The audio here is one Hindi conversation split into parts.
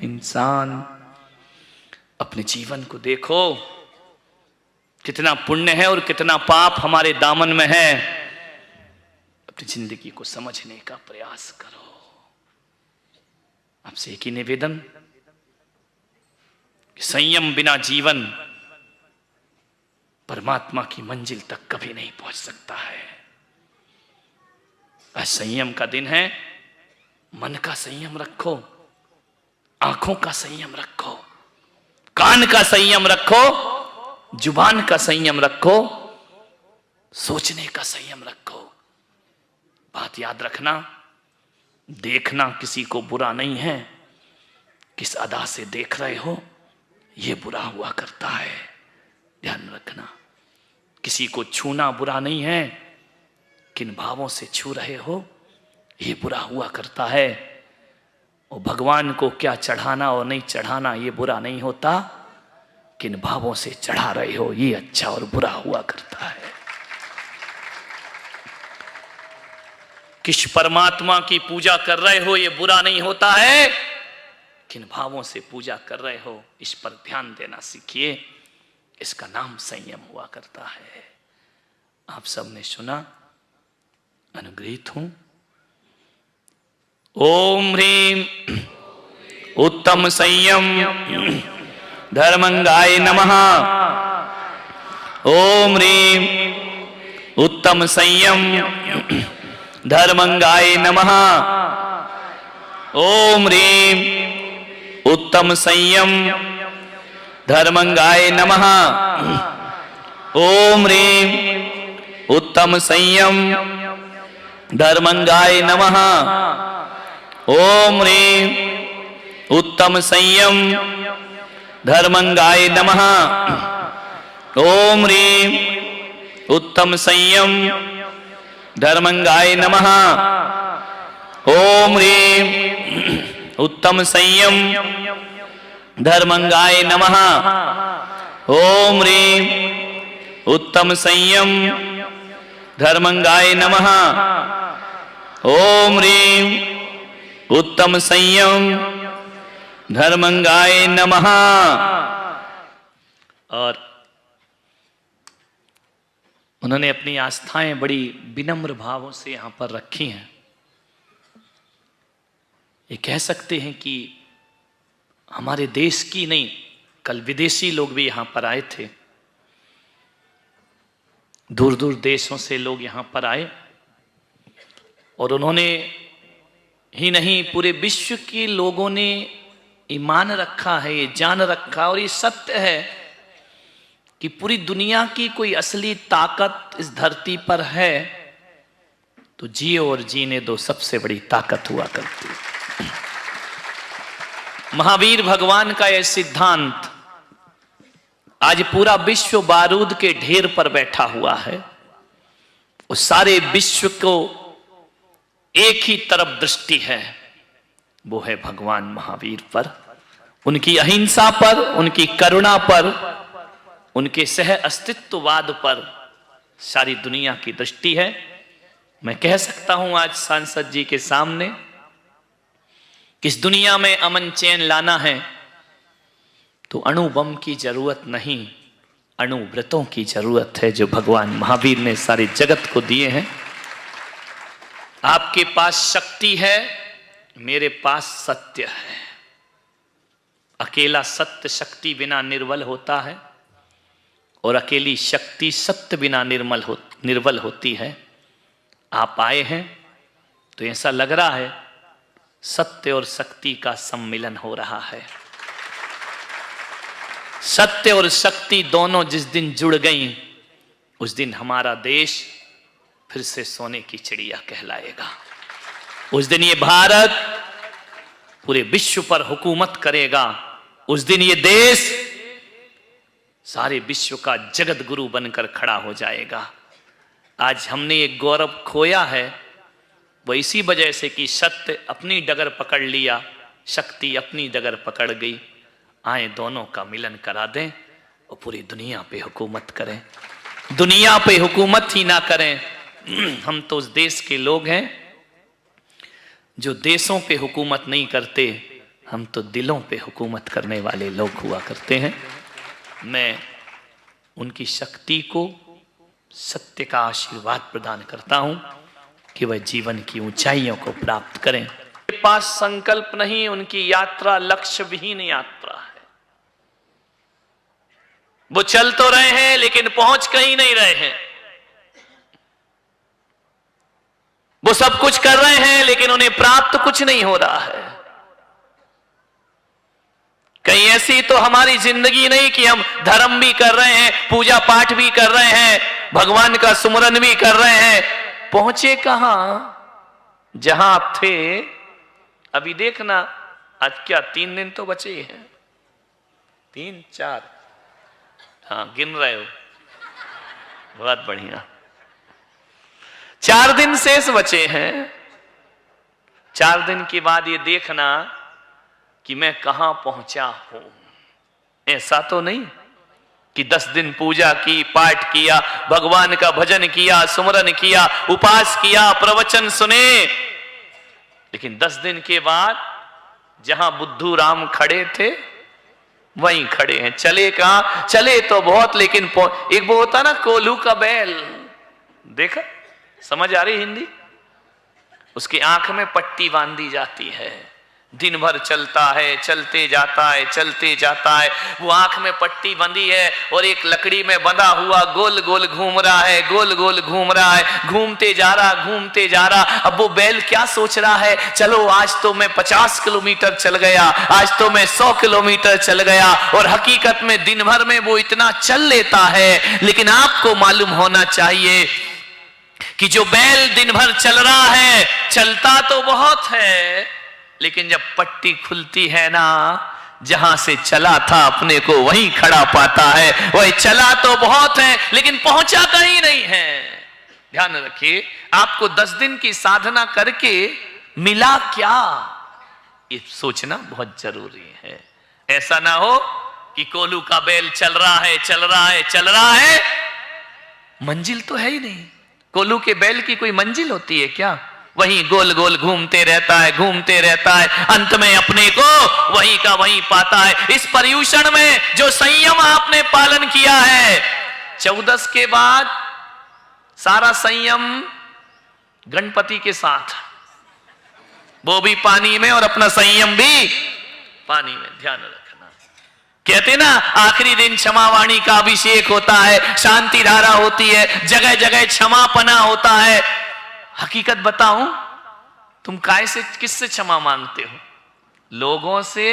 इंसान अपने जीवन को देखो, कितना पुण्य है और कितना पाप हमारे दामन में है। अपनी जिंदगी को समझने का प्रयास करो। आपसे एक ही निवेदन, संयम बिना जीवन परमात्मा की मंजिल तक कभी नहीं पहुंच सकता है। आज संयम का दिन है। मन का संयम रखो, आंखों का संयम रखो, कान का संयम रखो, जुबान का संयम रखो, सोचने का संयम रखो। बात याद रखना, देखना किसी को बुरा नहीं है। किस अदा से देख रहे हो यह बुरा हुआ करता है, ध्यान रखना। किसी को छूना बुरा नहीं है, किन भावों से छू रहे हो यह बुरा हुआ करता है। और भगवान को क्या चढ़ाना और नहीं चढ़ाना ये बुरा नहीं होता, किन भावों से चढ़ा रहे हो ये अच्छा और बुरा हुआ करता है। किस परमात्मा की पूजा कर रहे हो ये बुरा नहीं होता है, किन भावों से पूजा कर रहे हो इस पर ध्यान देना सीखिए। इसका नाम संयम हुआ करता है। आप सबने सुना, अनुग्रहित हूं। ओम ह्रीं उत्तम संयम धर्मंगाय नमः। ओम ह्रीं उत्तम संयम धर्मंगाय नमः। ओम ह्रीं उत्तम संयम धर्मंगाय नमः। ओम ह्रीं उत्तम संयम धर्मंगाय नमः। ओम ह्रीं उत्तम संयम धर्मंगाय नमः। ओम ह्रीं उत्तम संयम धर्मंगाय नमः। ओम ह्रीं उत्तम संयम धर्मंगाय नमः। ओम ह्रीं उत्तम संयम धर्मंगाय नमः। ओम ह्रीं उत्तम संयम धर्मंगाय नमः। और उन्होंने अपनी आस्थाएं बड़ी विनम्र भावों से यहां पर रखी हैं। ये कह सकते हैं कि हमारे देश की नहीं, कल विदेशी लोग भी यहां पर आए थे। दूर दूर देशों से लोग यहां पर आए और उन्होंने ही नहीं, पूरे विश्व के लोगों ने ईमान रखा है, ये जान रखा और ये सत्य है कि पूरी दुनिया की कोई असली ताकत इस धरती पर है तो जियो और जीने दो सबसे बड़ी ताकत हुआ करती है। महावीर भगवान का यह सिद्धांत आज पूरा विश्व बारूद के ढेर पर बैठा हुआ है। उस सारे विश्व को एक ही तरफ दृष्टि है, वो है भगवान महावीर पर, उनकी अहिंसा पर, उनकी करुणा पर, उनके सह अस्तित्ववाद पर सारी दुनिया की दृष्टि है। मैं कह सकता हूं आज सांसद जी के सामने कि इस दुनिया में अमन चैन लाना है तो अणु बम की जरूरत नहीं, अणुव्रतों की जरूरत है जो भगवान महावीर ने सारे जगत को दिए हैं। आपके पास शक्ति है, मेरे पास सत्य है। अकेला सत्य शक्ति बिना निर्बल होता है और अकेली शक्ति सत्य बिना निर्बल होती है। आप आए हैं तो ऐसा लग रहा है सत्य और शक्ति का सम्मिलन हो रहा है। सत्य और शक्ति दोनों जिस दिन जुड़ गई उस दिन हमारा देश फिर से सोने की चिड़िया कहलाएगा। उस दिन ये भारत पूरे विश्व पर हुकूमत करेगा। उस दिन ये देश सारे विश्व का जगत गुरु बनकर खड़ा हो जाएगा। आज हमने एक गौरव खोया है वो इसी वजह से कि सत्य अपनी डगर पकड़ लिया, शक्ति अपनी डगर पकड़ गई। आए दोनों का मिलन करा दें और पूरी दुनिया पे हुकूमत करें। दुनिया पे हुकूमत ही ना करें, हम तो उस देश के लोग हैं जो देशों पे हुकूमत नहीं करते, हम तो दिलों पे हुकूमत करने वाले लोग हुआ करते हैं। मैं उनकी शक्ति को सत्य का आशीर्वाद प्रदान करता हूं कि वह जीवन की ऊंचाइयों को प्राप्त करें। उनके पास संकल्प नहीं, उनकी यात्रा लक्ष्य विहीन यात्रा है। वो चल तो रहे हैं लेकिन पहुंच कहीं नहीं रहे हैं। वो सब कुछ कर रहे हैं लेकिन उन्हें प्राप्त कुछ नहीं हो रहा है। कहीं ऐसी तो हमारी जिंदगी नहीं कि हम धर्म भी कर रहे हैं, पूजा पाठ भी कर रहे हैं, भगवान का सुमरन भी कर रहे हैं, पहुंचे कहां? जहां आप थे। अभी देखना, आज क्या 3 दिन तो बचे हैं, 3 4, हाँ गिन रहे हो, बहुत बढ़िया। 4 दिन शेष बचे हैं। 4 दिन के बाद ये देखना कि मैं कहां पहुंचा हूं। ऐसा तो नहीं कि 10 दिन पूजा की, पाठ किया, भगवान का भजन किया, सुमरन किया, उपास किया, प्रवचन सुने, लेकिन 10 दिन के बाद जहां बुद्धू राम खड़े थे वहीं खड़े हैं। चले कहां? चले तो बहुत, लेकिन एक वो होता ना कोल्हू का बैल, देखा? समझ आ रही हिंदी? उसकी आंख में पट्टी बांधी जाती है, दिन भर चलता है, चलते जाता है, चलते जाता है, वो आंख में पट्टी बंधी है और एक लकड़ी में बंधा हुआ गोल गोल घूम रहा है, गोल गोल घूम रहा है, घूमते जा रहा, घूमते जा रहा। अब वो बैल क्या सोच रहा है? चलो आज तो मैं 50 किलोमीटर चल गया, आज तो मैं 100 किलोमीटर चल गया। और हकीकत में दिन भर में वो इतना चल लेता है, लेकिन आपको मालूम होना चाहिए कि जो बैल दिन भर चल रहा है, चलता तो बहुत है, लेकिन जब पट्टी खुलती है ना, जहां से चला था अपने को वहीं खड़ा पाता है। वही चला तो बहुत है लेकिन पहुंचा कहीं नहीं है। ध्यान रखिए, आपको 10 दिन की साधना करके मिला क्या, ये सोचना बहुत जरूरी है। ऐसा ना हो कि कोल्हू का बैल चल रहा है, चल रहा है, चल रहा है, मंजिल तो है ही नहीं। कोल्हू के बैल की कोई मंजिल होती है क्या? वहीं गोल गोल घूमते रहता है, घूमते रहता है, अंत में अपने को वहीं का वहीं पाता है। इस पर्यूषण में जो संयम आपने पालन किया है, 14 के बाद सारा संयम गणपति के साथ, वो भी पानी में और अपना संयम भी पानी में। ध्यान रखना। कहते ना, आखिरी दिन क्षमावाणी का अभिषेक होता है, शांति धारा होती है, जगह जगह क्षमापना होता है। हकीकत बताऊं, तुम काय से, किससे क्षमा मांगते हो? लोगों से,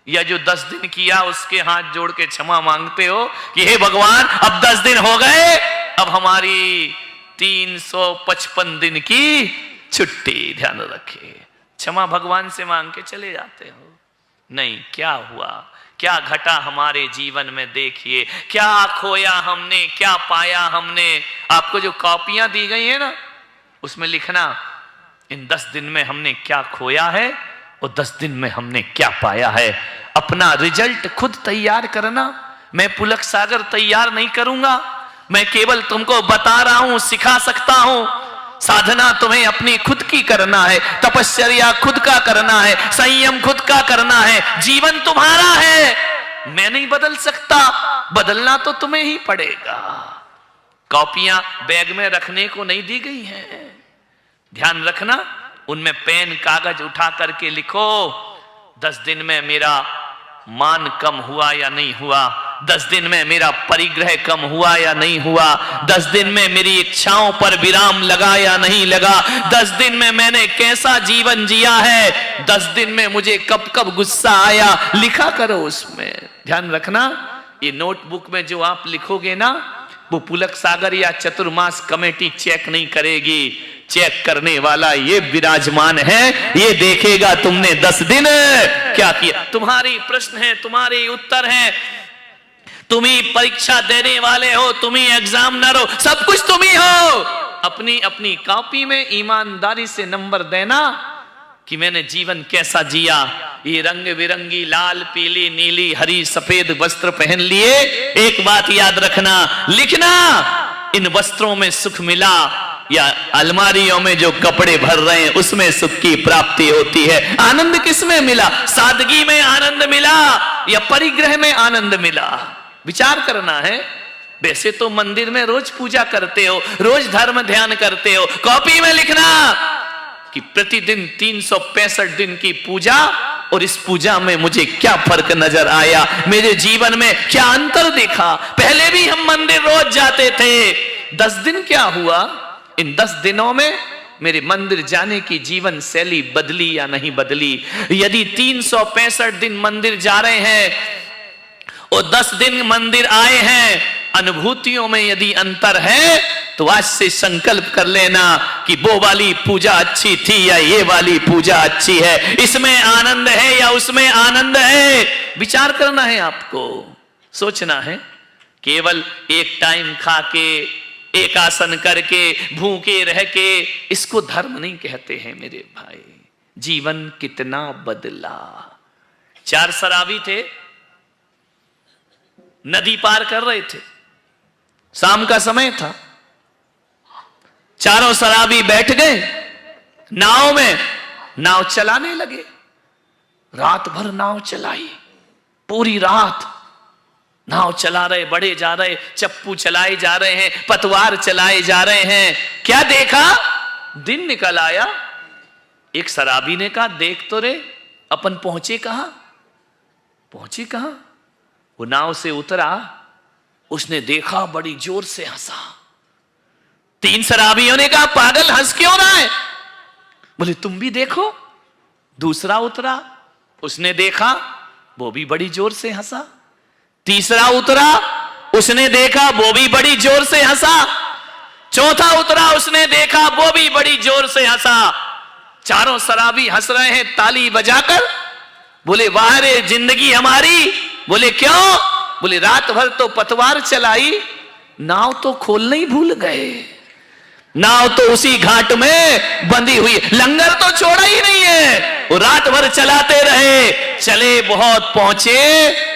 या जो 10 दिन किया उसके हाथ जोड़ के क्षमा मांगते हो कि हे भगवान अब 10 दिन हो गए, अब हमारी 355 दिन की छुट्टी। ध्यान रखिए, क्षमा भगवान से मांग के चले जाते हो? नहीं। क्या हुआ, क्या घटा हमारे जीवन में? देखिए क्या खोया हमने, क्या पाया हमने। आपको जो कॉपियां दी गई है ना, उसमें लिखना इन 10 दिन में हमने क्या खोया है और 10 दिन में हमने क्या पाया है। अपना रिजल्ट खुद तैयार करना। मैं पुलक सागर तैयार नहीं करूंगा, मैं केवल तुमको बता रहा हूं, सिखा सकता हूं। साधना तुम्हें अपनी खुद की करना है, तपश्चर्या खुद का करना है, संयम खुद का करना है। जीवन तुम्हारा है, मैं नहीं बदल सकता, बदलना तो तुम्हें ही पड़ेगा। कॉपियां बैग में रखने को नहीं दी गई हैं। ध्यान रखना, उनमें पेन कागज उठा करके लिखो 10 दिन में मेरा मान कम हुआ या नहीं हुआ, 10 दिन में मेरा परिग्रह कम हुआ या नहीं हुआ, 10 दिन में मेरी इच्छाओं पर विराम लगा या नहीं लगा, 10 दिन में मैंने कैसा जीवन जिया है, 10 दिन में मुझे कब कब गुस्सा आया, लिखा करो उसमें। ध्यान रखना, ये नोटबुक में जो आप लिखोगे ना, वो पुलक सागर या चतुर्मास कमेटी चेक नहीं करेगी। चेक करने वाला ये विराजमान है, ये देखेगा तुमने 10 दिन क्या किया। तुम्हारी प्रश्न है, तुम्हारे उत्तर है, तुम ही परीक्षा देने वाले हो, तुम ही एग्जामिनर हो, सब कुछ तुम ही हो। अपनी अपनी कॉपी में ईमानदारी से नंबर देना कि मैंने जीवन कैसा जिया। ये रंग बिरंगी लाल पीली नीली हरी सफेद वस्त्र पहन लिए, एक बात याद रखना, लिखना इन वस्त्रों में सुख मिला या अलमारियों में जो कपड़े भर रहे हैं उसमें सुख की प्राप्ति होती है। आनंद किसमें मिला? सादगी में आनंद मिला या परिग्रह में आनंद मिला? विचार करना है। वैसे तो मंदिर में रोज पूजा करते हो, रोज धर्म ध्यान करते हो, कॉपी में लिखना कि प्रतिदिन 365 दिन की पूजा और इस पूजा में मुझे क्या फर्क नजर आया, मेरे जीवन में क्या अंतर देखा। पहले भी हम मंदिर रोज जाते थे, 10 दिन क्या हुआ? इन 10 दिनों में मेरे मंदिर जाने की जीवन शैली बदली या नहीं बदली? यदि 365 दिन मंदिर जा रहे हैं और 10 दिन मंदिर आए हैं, अनुभूतियों में यदि अंतर है तो आज से संकल्प कर लेना कि वो वाली पूजा अच्छी थी या ये वाली पूजा अच्छी है, इसमें आनंद है या उसमें आनंद है। विचार करना है, आपको सोचना है। केवल एक टाइम खा के, एक आसन करके, भूखे रह के, इसको धर्म नहीं कहते हैं मेरे भाई। जीवन कितना बदला। 4 शराबी थे, नदी पार कर रहे थे, शाम का समय था। चारों शराबी बैठ गए नाव में, नाव चलाने लगे। रात भर नाव चलाई, पूरी रात नाव चला रहे, बढ़े जा रहे, चप्पू चलाए जा रहे हैं, पतवार चलाए जा रहे हैं। क्या देखा? दिन निकल आया। एक शराबी ने कहा, देख तो रे, अपन पहुंचे कहां? पहुंचे कहां? वो नाव से उतरा, उसने देखा, बड़ी जोर से हंसा। 3 शराबियों ने कहा, पागल हंस क्यों रहा है? बोले तुम भी देखो। दूसरा उतरा, उसने देखा, वो भी बड़ी जोर से हंसा। तीसरा उतरा, उसने देखा, वो भी बड़ी जोर से हंसा। चौथा उतरा, उसने देखा, वो भी बड़ी जोर से हंसा। चारों शराबी हंस रहे हैं ताली बजाकर। बोले वाह रे जिंदगी हमारी। बोले क्यों? बोले रात भर तो पतवार चलाई, नाव तो खोलना ही भूल गए। नाव तो उसी घाट में बंधी हुई, लंगर तो छोड़ा ही नहीं है। वो रात भर चलाते रहे, चले बहुत, पहुंचे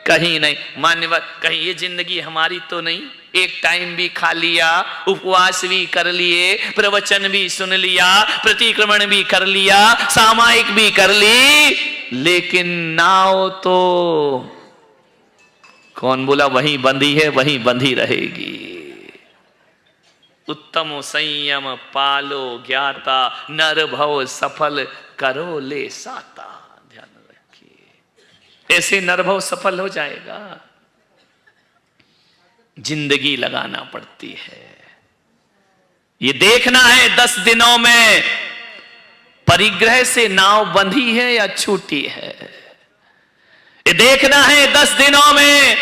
कहीं नहीं। मान्यवर, कहीं ये जिंदगी हमारी तो नहीं? एक टाइम भी खा लिया, उपवास भी कर लिए, प्रवचन भी सुन लिया, प्रतिक्रमण भी कर लिया, सामायिक भी कर ली, लेकिन नाव तो कौन बोला वहीं बंधी है, वहीं बंधी रहेगी। उत्तम संयम पालो ज्ञाता, नर भव सफल करो ले साता। ध्यान रखिए, ऐसे नर भव सफल हो जाएगा। जिंदगी लगाना पड़ती है। ये देखना है 10 दिनों में परिग्रह से नाव बंधी है या छूटी है। ये देखना है 10 दिनों में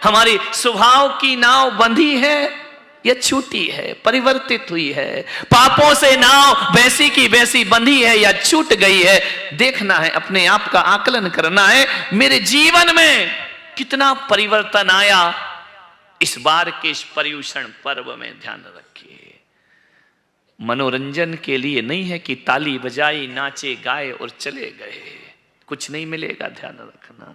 हमारी स्वभाव की नाव बंधी है या छूटी है, परिवर्तित हुई है। पापों से नाव वैसी की वैसी बंधी है या छूट गई है। देखना है, अपने आप का आकलन करना है, मेरे जीवन में कितना परिवर्तन आया इस बार के इस पर्युषण पर्व में। ध्यान रखिए, मनोरंजन के लिए नहीं है कि ताली बजाई, नाचे गाए और चले गए, कुछ नहीं मिलेगा। ध्यान रखना,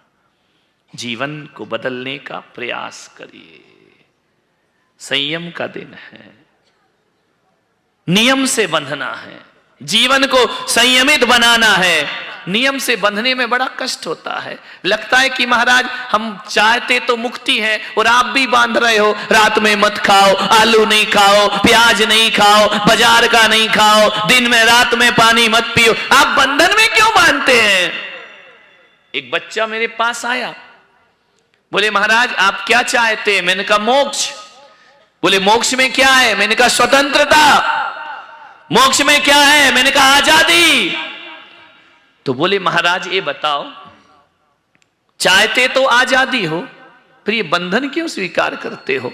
जीवन को बदलने का प्रयास करिए। संयम का दिन है, नियम से बंधना है, जीवन को संयमित बनाना है। नियम से बंधने में बड़ा कष्ट होता है। लगता है कि महाराज हम चाहते तो मुक्ति है और आप भी बांध रहे हो, रात में मत खाओ, आलू नहीं खाओ, प्याज नहीं खाओ, बाजार का नहीं खाओ, दिन में रात में पानी मत पियो। आप बंधन में क्यों बांधते हैं? एक बच्चा मेरे पास आया, बोले महाराज आप क्या चाहते हैं? मैंने कहा मोक्ष। बोले मोक्ष में क्या है? मैंने कहा स्वतंत्रता। मोक्ष में क्या है? मैंने कहा आजादी। तो बोले महाराज ये बताओ, चाहते तो आजादी हो, फिर ये बंधन क्यों स्वीकार करते हो?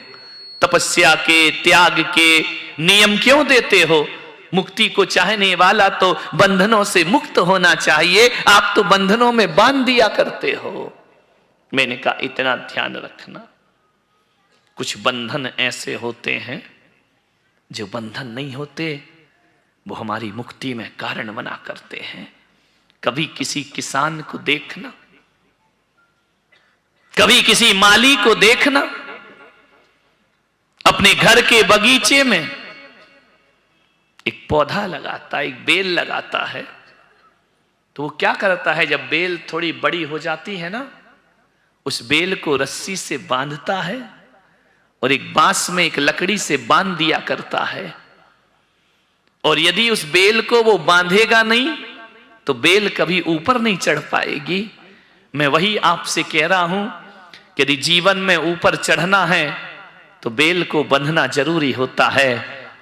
तपस्या के, त्याग के नियम क्यों देते हो? मुक्ति को चाहने वाला तो बंधनों से मुक्त होना चाहिए, आप तो बंधनों में बांध दिया करते हो। मैंने कहा इतना ध्यान रखना, कुछ बंधन ऐसे होते हैं जो बंधन नहीं होते, वो हमारी मुक्ति में कारण बना करते हैं। कभी किसी किसान को देखना, कभी किसी माली को देखना, अपने घर के बगीचे में एक पौधा लगाता है, एक बेल लगाता है, तो वो क्या करता है, जब बेल थोड़ी बड़ी हो जाती है ना, उस बेल को रस्सी से बांधता है और एक बांस में एक लकड़ी से बांध दिया करता है। और यदि उस बेल को वो बांधेगा नहीं तो बेल कभी ऊपर नहीं चढ़ पाएगी। मैं वही आपसे कह रहा हूं कि यदि जीवन में ऊपर चढ़ना है तो बेल को बंधना जरूरी होता है।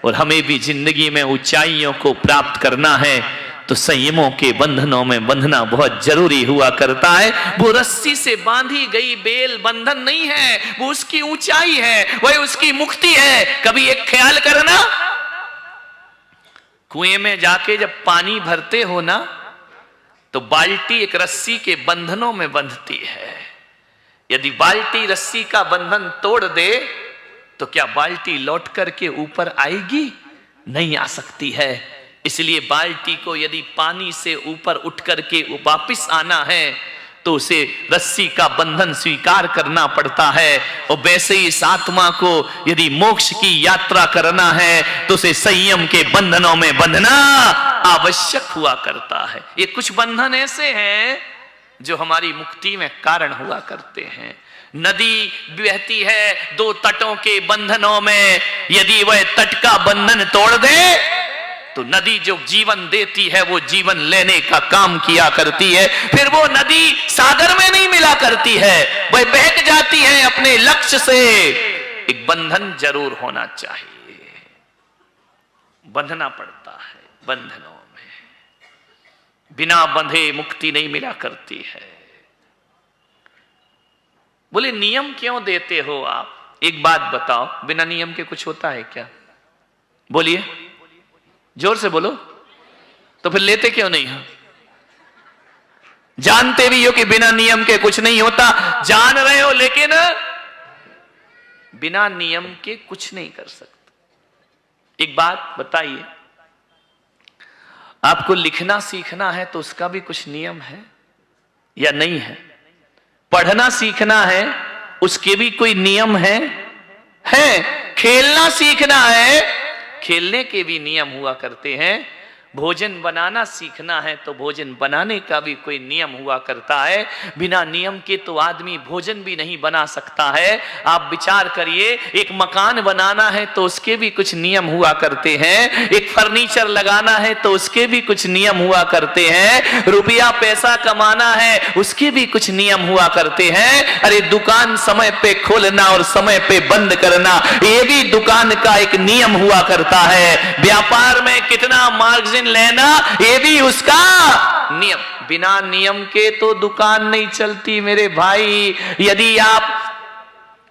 और हमें भी जिंदगी में ऊंचाइयों को प्राप्त करना है तो संयमों के बंधनों में बंधना बहुत जरूरी हुआ करता है। वो रस्सी से बांधी गई बेल बंधन नहीं है, वो उसकी ऊंचाई है, वह उसकी मुक्ति है। कभी एक ख्याल करना, कुएं में जाके जब पानी भरते हो ना तो बाल्टी एक रस्सी के बंधनों में बंधती है। यदि बाल्टी रस्सी का बंधन तोड़ दे तो क्या बाल्टी लौट करके ऊपर आएगी? नहीं आ सकती है। इसलिए बाल्टी को यदि पानी से ऊपर उठ करके वापिस आना है तो उसे रस्सी का बंधन स्वीकार करना पड़ता है। और वैसे ही इस आत्मा को यदि मोक्ष की यात्रा करना है तो उसे संयम के बंधनों में बंधना आवश्यक हुआ करता है। ये कुछ बंधन ऐसे हैं जो हमारी मुक्ति में कारण हुआ करते हैं। नदी बहती है दो तटों के बंधनों में, यदि वह तट का बंधन तोड़ दे तो नदी जो जीवन देती है वो जीवन लेने का काम किया करती है। फिर वो नदी सागर में नहीं मिला करती है, वह बहक जाती है अपने लक्ष्य से। एक बंधन जरूर होना चाहिए, बंधना पड़ता है। बंधनों में बिना बंधे मुक्ति नहीं मिला करती है। बोले नियम क्यों देते हो आप? एक बात बताओ, बिना नियम के कुछ होता है क्या? बोलिए, जोर से बोलो। तो फिर लेते क्यों नहीं हो? जानते भी हो कि बिना नियम के कुछ नहीं होता, जान रहे हो, लेकिन बिना नियम के कुछ नहीं कर सकते। एक बात बताइए, आपको लिखना सीखना है तो उसका भी कुछ नियम है या नहीं है? पढ़ना सीखना है उसके भी कोई नियम है? खेलना सीखना है, खेलने के भी नियम हुआ करते हैं। भोजन बनाना सीखना है तो भोजन बनाने का भी कोई नियम हुआ करता है। बिना नियम के तो आदमी भोजन भी नहीं बना सकता है। आप विचार करिए, एक मकान बनाना है तो उसके भी कुछ नियम हुआ करते हैं। एक फर्नीचर लगाना है तो उसके भी कुछ नियम हुआ करते हैं। रुपया पैसा कमाना है उसके भी कुछ नियम हुआ करते हैं। अरे दुकान समय पे खोलना और समय पे बंद करना, ये भी दुकान का एक नियम हुआ करता है। व्यापार में कितना मार्जिन लेना, ये भी उसका नियम। बिना नियम के तो दुकान नहीं चलती मेरे भाई। यदि आप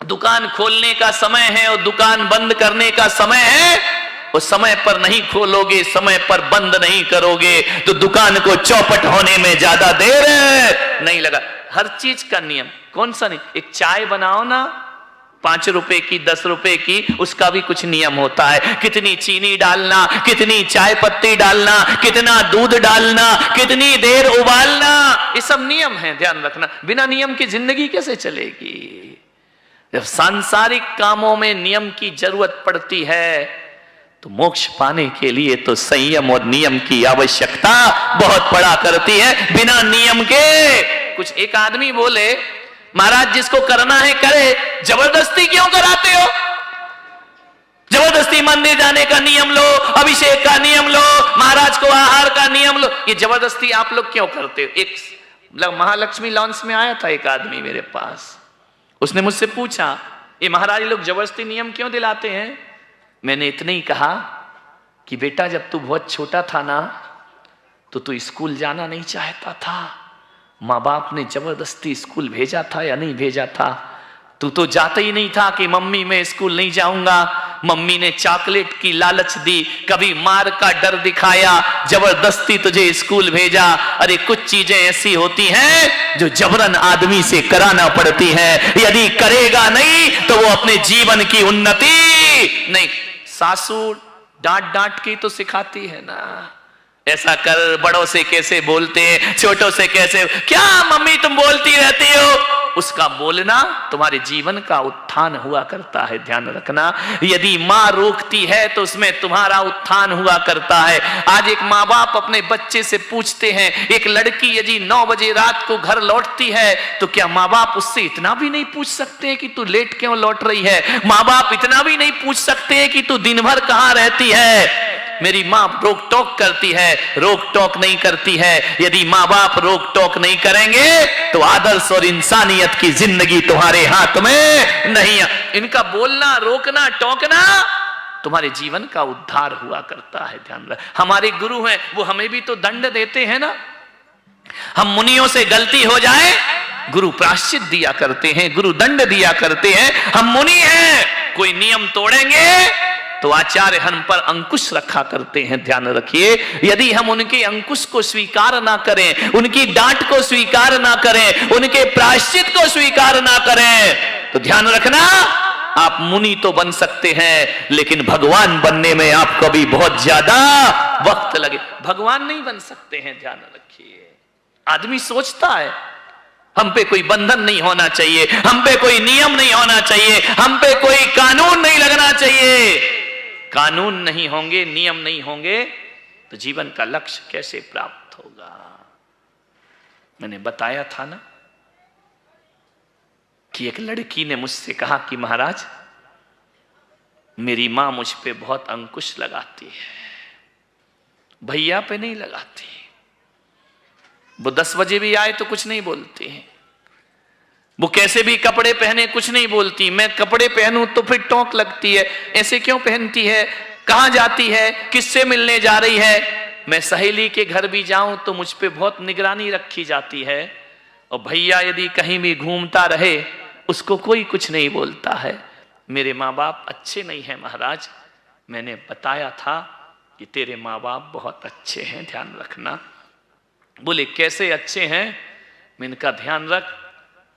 दुकान खोलने का समय है और दुकान बंद करने का समय है, उस समय पर नहीं खोलोगे, समय पर बंद नहीं करोगे तो दुकान को चौपट होने में ज्यादा देर नहीं लगा। हर चीज का नियम। कौन सा नहीं? एक चाय बनाओ ना, 5 रुपए की 10 रुपए की, उसका भी कुछ नियम होता है। कितनी चीनी डालना, कितनी चाय पत्ती डालना, कितना दूध डालना, कितनी देर उबालना, ये सब नियम है, ध्यान रखना। बिना नियम की जिंदगी कैसे चलेगी? जब सांसारिक कामों में नियम की जरूरत पड़ती है तो मोक्ष पाने के लिए तो संयम और नियम की आवश्यकता बहुत पड़ा करती है। बिना नियम के कुछ। एक आदमी बोले, महाराज जिसको करना है करे, जबरदस्ती क्यों कराते हो? जबरदस्ती मंदिर जाने का नियम लो, अभिषेक का नियम लो, महाराज को आहार का नियम लो, ये जबरदस्ती आप लोग क्यों करते हो? एक महालक्ष्मी लॉन्च में आया था एक आदमी मेरे पास, उसने मुझसे पूछा, ये महाराज लोग जबरदस्ती नियम क्यों दिलाते हैं? मैंने इतने ही कहा कि बेटा जब तू बहुत छोटा था ना तो तू स्कूल जाना नहीं चाहता था, माँ बाप ने जबरदस्ती स्कूल भेजा था या नहीं भेजा था? तू तो जाता ही नहीं था कि मम्मी मैं स्कूल नहीं जाऊंगा। मम्मी ने चॉकलेट की लालच दी, कभी मार का डर दिखाया, जबरदस्ती तुझे स्कूल भेजा। अरे कुछ चीजें ऐसी होती हैं जो जबरन आदमी से कराना पड़ती हैं। यदि करेगा नहीं तो वो अपने जीवन की उन्नति नहीं। सासू डांट डांट के तो सिखाती है ना, ऐसा कर, बड़ों से कैसे बोलते, छोटों से कैसे। क्या मम्मी तुम बोलती रहती हो? उसका बोलना तुम्हारे जीवन का उत्थान हुआ करता है। ध्यान रखना, यदि माँ रोकती है तो उसमें तुम्हारा उत्थान हुआ करता है। आज एक माँ बाप अपने बच्चे से पूछते हैं, एक लड़की यदि 9 बजे रात को घर लौटती है तो क्या माँ बाप उससे इतना भी नहीं पूछ सकते हैं कि तू लेट क्यों लौट रही है? माँ बाप इतना भी नहीं पूछ सकते हैं कि तू दिन भर कहां रहती है? मेरी माँ रोक टोक करती है, रोक टोक नहीं करती है। यदि माँ बाप रोक टोक नहीं करेंगे तो आदर्श और इंसानियत की जिंदगी तुम्हारे हाथ में नहीं है। इनका बोलना, रोकना, टोकना तुम्हारे जीवन का उद्धार हुआ करता है। ध्यान रख, हमारे गुरु हैं, वो हमें भी तो दंड देते हैं ना। हम मुनियों से गलती हो जाए, गुरु प्रायश्चित दिया करते हैं, गुरु दंड दिया करते हैं। हम मुनि हैं, कोई नियम तोड़ेंगे तो आचार्य हम पर अंकुश रखा करते हैं। ध्यान रखिए, यदि हम उनके अंकुश को स्वीकार ना करें, उनकी डांट को स्वीकार ना करें, उनके प्रायश्चित को स्वीकार ना करें, तो ध्यान रखना, आप मुनि तो बन सकते हैं लेकिन भगवान बनने में आपको भी बहुत ज्यादा वक्त लगे। भगवान नहीं बन सकते हैं। ध्यान रखिए, आदमी सोचता है हम पे कोई बंधन नहीं होना चाहिए, हम पे कोई नियम नहीं होना चाहिए, हम पे कोई कानून नहीं लगना चाहिए। कानून नहीं होंगे, नियम नहीं होंगे तो जीवन का लक्ष्य कैसे प्राप्त होगा? मैंने बताया था ना कि एक लड़की ने मुझसे कहा कि महाराज, मेरी मां मुझ पे बहुत अंकुश लगाती है, भैया पे नहीं लगाती। वो 10 बजे भी आए तो कुछ नहीं बोलती है, वो कैसे भी कपड़े पहने कुछ नहीं बोलती। मैं कपड़े पहनूं तो फिर टोक लगती है, ऐसे क्यों पहनती है, कहां जाती है, किससे मिलने जा रही है। मैं सहेली के घर भी जाऊं तो मुझ पे बहुत निगरानी रखी जाती है, और भैया यदि कहीं भी घूमता रहे उसको कोई कुछ नहीं बोलता है। मेरे माँ बाप अच्छे नहीं हैं महाराज। मैंने बताया था कि तेरे माँ बाप बहुत अच्छे हैं, ध्यान रखना। बोले कैसे अच्छे हैं? मैंने कहा ध्यान रख,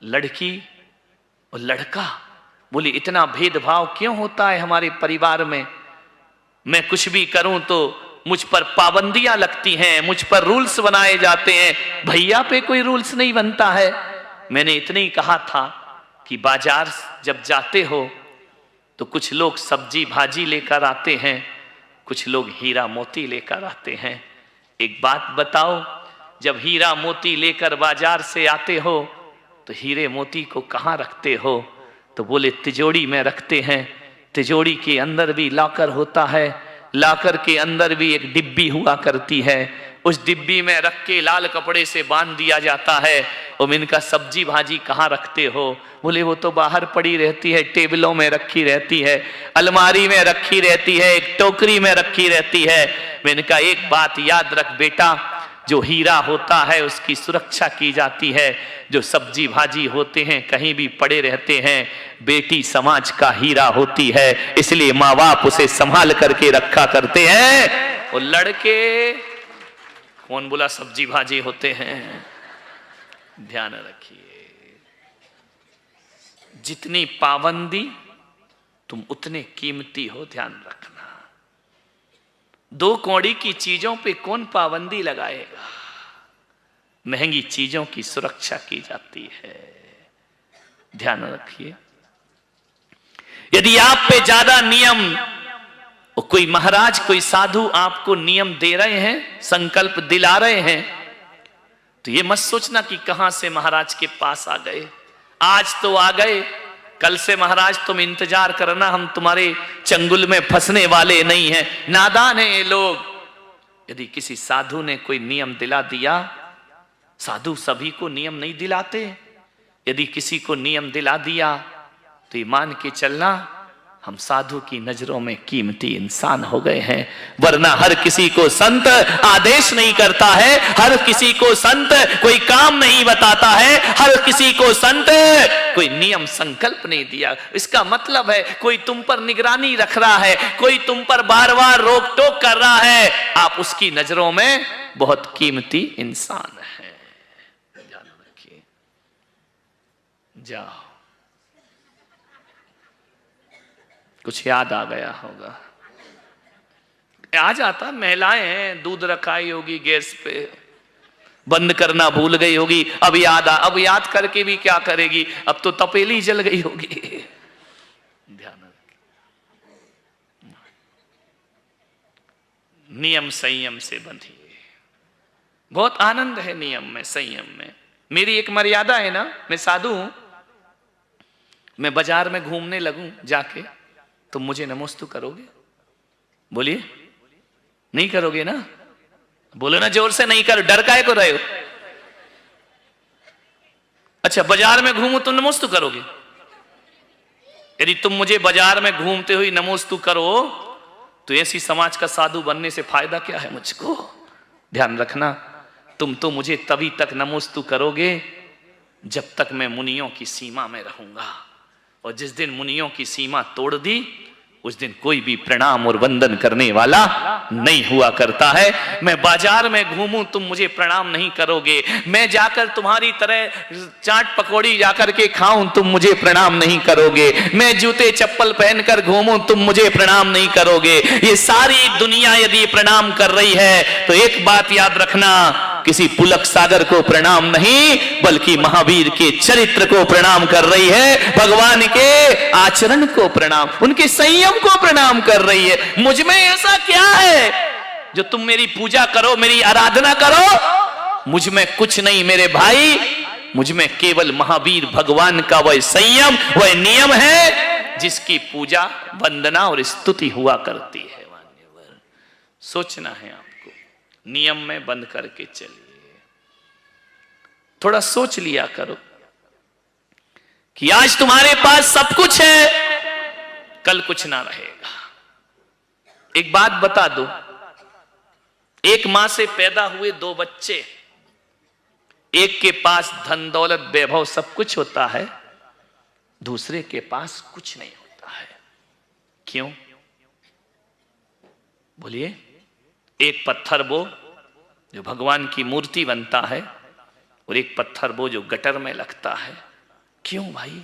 लड़की और लड़का, बोले इतना भेदभाव क्यों होता है हमारे परिवार में? मैं कुछ भी करूं तो मुझ पर पाबंदियां लगती हैं, मुझ पर रूल्स बनाए जाते हैं, भैया पे कोई रूल्स नहीं बनता है। मैंने इतने ही कहा था कि बाजार जब जाते हो तो कुछ लोग सब्जी भाजी लेकर आते हैं, कुछ लोग हीरा मोती लेकर आते हैं। एक बात बताओ, जब हीरा मोती लेकर बाजार से आते हो तो हीरे मोती को कहाँ रखते हो? तो बोले तिजोरी में रखते हैं। तिजोरी के अंदर भी लॉकर होता है, लॉकर के अंदर भी एक डिब्बी हुआ करती है, उस डिब्बी में रख के लाल कपड़े से बांध दिया जाता है। और इनका सब्जी भाजी कहाँ रखते हो? बोले वो तो बाहर पड़ी रहती है, टेबलों में रखी रहती है, अलमारी में रखी रहती है, एक टोकरी में रखी रहती है। मैंने कहा एक बात याद रख बेटा, जो हीरा होता है उसकी सुरक्षा की जाती है, जो सब्जी भाजी होते हैं कहीं भी पड़े रहते हैं। बेटी समाज का हीरा होती है, इसलिए माँ बाप उसे संभाल करके रखा करते हैं। और लड़के कौन बोला सब्जी भाजी होते हैं? ध्यान रखिए, जितनी पाबंदी तुम उतने कीमती हो, ध्यान रखना। 2 कौड़ी की चीजों पे कौन पाबंदी लगाएगा? महंगी चीजों की सुरक्षा की जाती है, ध्यान रखिए। यदि आप पे ज्यादा नियम, और कोई महाराज कोई साधु आपको नियम दे रहे हैं, संकल्प दिला रहे हैं, तो ये मत सोचना कि कहां से महाराज के पास आ गए। आज तो आ गए, कल से महाराज तुम इंतजार करना, हम तुम्हारे चंगुल में फंसने वाले नहीं हैं। नादान है ये लोग। यदि किसी साधु ने कोई नियम दिला दिया, साधु सभी को नियम नहीं दिलाते, यदि किसी को नियम दिला दिया तो ये मान के चलना हम साधु की नजरों में कीमती इंसान हो गए हैं। वरना हर किसी को संत आदेश नहीं करता है, हर किसी को संत कोई काम नहीं बताता है, हर किसी को संत कोई नियम संकल्प नहीं दिया। इसका मतलब है कोई तुम पर निगरानी रख रहा है, कोई तुम पर बार बार रोक टोक कर रहा है, आप उसकी नजरों में बहुत कीमती इंसान है। ध्यान रखिए। जाओ, कुछ याद आ गया होगा। आ जाता, महिलाएं हैं, दूध रखाई होगी गैस पे, बंद करना भूल गई होगी, अब याद करके भी क्या करेगी, अब तो तपेली जल गई होगी। ध्यान रखें, नियम संयम से बंधिए। बहुत आनंद है नियम में, संयम में। मेरी एक मर्यादा है ना, मैं साधु हूं, मैं बाजार में घूमने लगूं जाके, तुम मुझे नमोस्तु करोगे? बोलिए, नहीं करोगे ना? बोलो ना जोर से, नहीं करो, डर काहे को रहे हो? अच्छा, बाजार में घूमू तो नमोस्तु करोगे? यदि तुम मुझे बाजार में घूमते हुए नमोस्तु करो तो ऐसी समाज का साधु बनने से फायदा क्या है मुझको? ध्यान रखना, तुम तो मुझे तभी तक नमोस्तु करोगे जब तक मैं मुनियों की सीमा में रहूंगा, और जिस दिन मुनियों की सीमा तोड़ दी उस दिन कोई भी प्रणाम और वंदन करने वाला नहीं हुआ करता है। मैं बाजार में घूमूं तुम मुझे प्रणाम नहीं करोगे, मैं जाकर तुम्हारी तरह चाट पकौड़ी जाकर के खाऊं तुम मुझे प्रणाम नहीं करोगे, मैं जूते चप्पल पहनकर घूमूं तुम मुझे प्रणाम नहीं करोगे। ये सारी दुनिया यदि प्रणाम कर रही है तो एक बात याद रखना, किसी पुलक सागर को प्रणाम नहीं बल्कि महावीर के चरित्र को प्रणाम कर रही है, भगवान के आचरण को प्रणाम, उनके संयम को प्रणाम कर रही है। मुझ में ऐसा क्या है जो तुम मेरी पूजा करो, मेरी आराधना करो? मुझ में कुछ नहीं मेरे भाई, मुझ में केवल महावीर भगवान का वह संयम, वह नियम है जिसकी पूजा, वंदना और स्तुति हुआ करती है। सोचना है आपको, नियम में बंद करके चलिए। थोड़ा सोच लिया करो कि आज तुम्हारे पास सब कुछ है, कल कुछ ना रहेगा। एक बात बता दो, एक मां से पैदा हुए दो बच्चे, एक के पास धन दौलत वैभव सब कुछ होता है, दूसरे के पास कुछ नहीं होता है। क्यों? बोलिए। एक पत्थर वो जो भगवान की मूर्ति बनता है और एक पत्थर वो जो गटर में लगता है। क्यों भाई?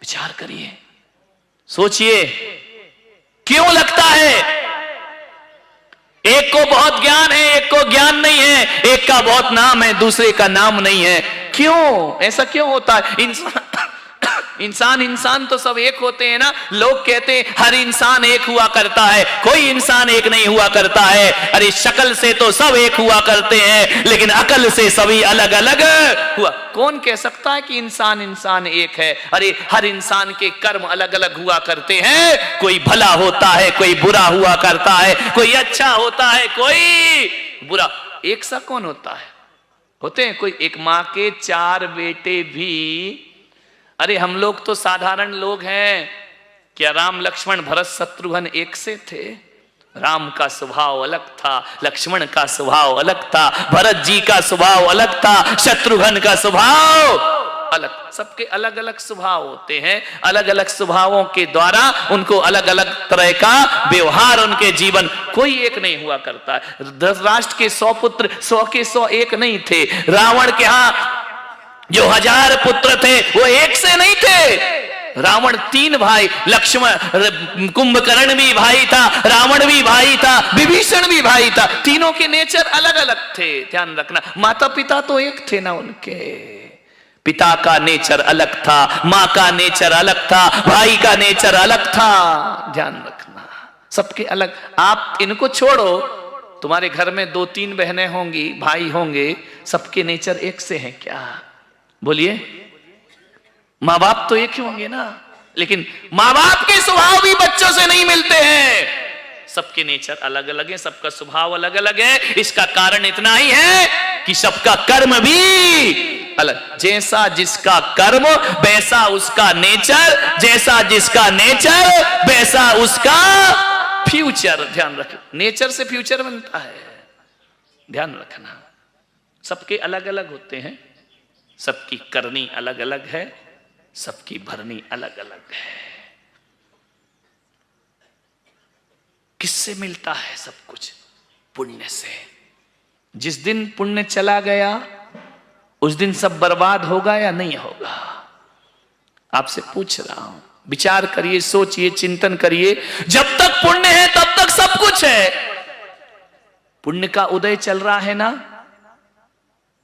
विचार करिए, सोचिए, क्यों लगता है? एक को बहुत ज्ञान है, एक को ज्ञान नहीं है, एक का बहुत नाम है, दूसरे का नाम नहीं है। क्यों? ऐसा क्यों होता है? इंसान तो सब एक होते हैं ना। लोग कहते हैं हर इंसान एक हुआ करता है, कोई इंसान एक नहीं हुआ करता है। अरे शक्ल से तो सब एक हुआ करते हैं, लेकिन अकल से सभी अलग अलग हुआ। कौन कह सकता है कि इंसान एक है? अरे हर इंसान के कर्म अलग अलग हुआ करते हैं, कोई भला होता है, कोई बुरा हुआ करता है, कोई अच्छा होता है, कोई बुरा। एक सा कौन होता है? होते हैं कोई। एक माँ के 4 बेटे भी, अरे हम लोग तो साधारण लोग हैं। क्या राम लक्ष्मण भरत शत्रुघ्न एक से थे? राम का स्वभाव अलग था, लक्ष्मण का स्वभाव अलग था, भरत जी का स्वभाव अलग था, शत्रुघ्न का स्वभाव अलग। सबके अलग अलग स्वभाव होते हैं, अलग अलग स्वभावों के द्वारा उनको अलग अलग तरह का व्यवहार, उनके जीवन, कोई एक नहीं हुआ करता है। धृतराष्ट्र के 100 पुत्र 100 के 100 एक नहीं थे। रावण के यहाँ जो 1000 पुत्र थे वो एक से नहीं थे। रावण 3 भाई, लक्ष्मण, कुंभकर्ण भी भाई था, रावण भी भाई था, विभीषण भी भाई था। तीनों के नेचर अलग अलग थे। ध्यान रखना, माता पिता तो एक थे ना उनके। पिता का नेचर अलग था, माँ का नेचर अलग था, भाई का नेचर अलग था। ध्यान रखना, सबके अलग। आप इनको छोड़ो, तुम्हारे घर में 2-3 बहनें होंगी, भाई होंगे, सबके नेचर एक से हैं क्या? बोलिए। माँ बाप तो एक ही होंगे ना, लेकिन माँ बाप के स्वभाव भी बच्चों से नहीं मिलते हैं। सबके नेचर अलग अलग है, सबका स्वभाव अलग अलग है। इसका कारण इतना ही है कि सबका कर्म भी अलग। जैसा जिसका कर्म वैसा उसका नेचर, जैसा जिसका नेचर वैसा उसका फ्यूचर। ध्यान रखो, नेचर से फ्यूचर बनता है। ध्यान रखना, सबके अलग अलग होते हैं, सबकी करनी अलग अलग है, सबकी भरनी अलग अलग है। किससे मिलता है सब कुछ? पुण्य से। जिस दिन पुण्य चला गया उस दिन सब बर्बाद होगा या नहीं होगा? आपसे पूछ रहा हूं, विचार करिए, सोचिए, चिंतन करिए। जब तक पुण्य है तब तक सब कुछ है। पुण्य का उदय चल रहा है ना,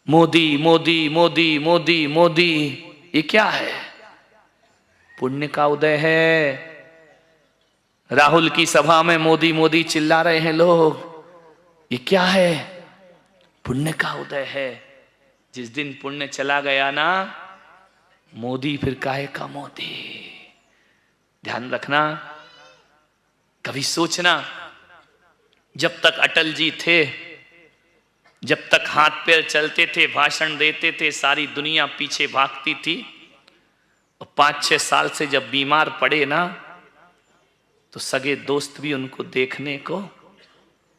मोदी मोदी मोदी मोदी मोदी, ये क्या है? पुण्य का उदय है। राहुल की सभा में मोदी मोदी चिल्ला रहे हैं लोग, ये क्या है? पुण्य का उदय है। जिस दिन पुण्य चला गया ना, मोदी फिर काहे का मोदी। ध्यान रखना, कभी सोचना, जब तक अटल जी थे, जब तक हाथ पैर चलते थे, भाषण देते थे, सारी दुनिया पीछे भागती थी। और 5-6 साल से जब बीमार पड़े ना, तो सगे दोस्त भी उनको देखने को